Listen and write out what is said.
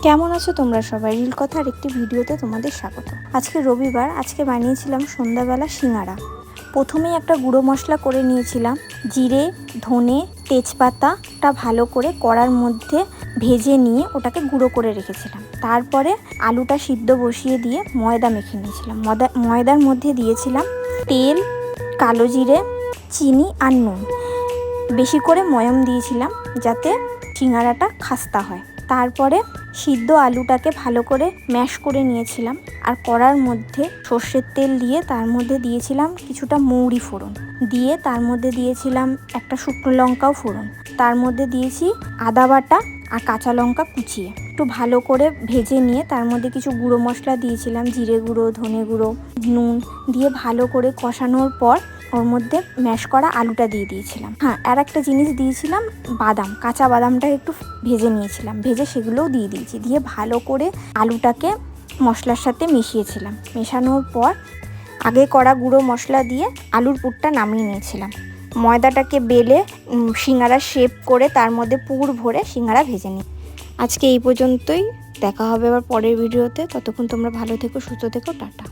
কেমন আছো তোমরা সবাই? রিল কথার একটি ভিডিওতে তোমাদের স্বাগত। আজকে রবিবার, আজকে বানিয়েছিলাম সন্ধ্যাবেলা সিঙ্গারা। প্রথমেই একটা গুঁড়ো মশলা করে নিয়েছিলাম, জিরে, ধনে, তেজপাতাটা ভালো করে কড়ার মধ্যে ভেজে নিয়ে ওটাকে গুঁড়ো করে রেখেছিলাম। তারপরে আলুটা সিদ্ধ বসিয়ে দিয়ে ময়দা মেখে নিয়েছিলাম। ময়দার মধ্যে দিয়েছিলাম তেল, কালো জিরে, চিনি আর নুন। বেশি করে ময়ম দিয়েছিলাম যাতে সিঙ্গারাটা খাস্তা হয়। তারপরে সিদ্ধ আলুটাকে ভালো করে ম্যাশ করে নিয়েছিলাম আর কড়ার মধ্যে সর্ষের তেল দিয়ে তার মধ্যে দিয়েছিলাম কিছুটা মৌরি ফোড়ন, দিয়ে তার মধ্যে দিয়েছিলাম একটা শুকনো লঙ্কাও ফোড়ন, তার মধ্যে দিয়েছি আদা বাটা আর কাঁচা লঙ্কা কুচিয়ে। একটু ভালো করে ভেজে নিয়ে তার মধ্যে কিছু গুঁড়ো মশলা দিয়েছিলাম, জিরে গুঁড়ো, ধনে গুঁড়ো, নুন দিয়ে ভালো করে কষানোর পর ওর মধ্যে ম্যাশ করা আলুটা দিয়ে দিয়েছিলাম। আর একটা জিনিস দিয়েছিলাম, বাদাম, কাঁচা বাদামটা একটু ভেজে নিয়েছিলাম, ভেজে সেগুলোও দিয়ে দিয়েছি। দিয়ে ভালো করে আলুটাকে মশলার সাথে মিশিয়েছিলাম। মেশানোর পর আগে করা গুঁড়ো মশলা দিয়ে আলুর পুরটা নামিয়ে নিয়েছিলাম। ময়দাটাকে বেলে সিঙ্গারা শেপ করে তার মধ্যে পুর ভরে সিঙ্গারা ভেজে নিই। আজকে এই পর্যন্তই, দেখা হবে আবার পরের ভিডিওতে। ততক্ষণ তোমরা ভালো থেকো, সুস্থ থেকো, টাটা।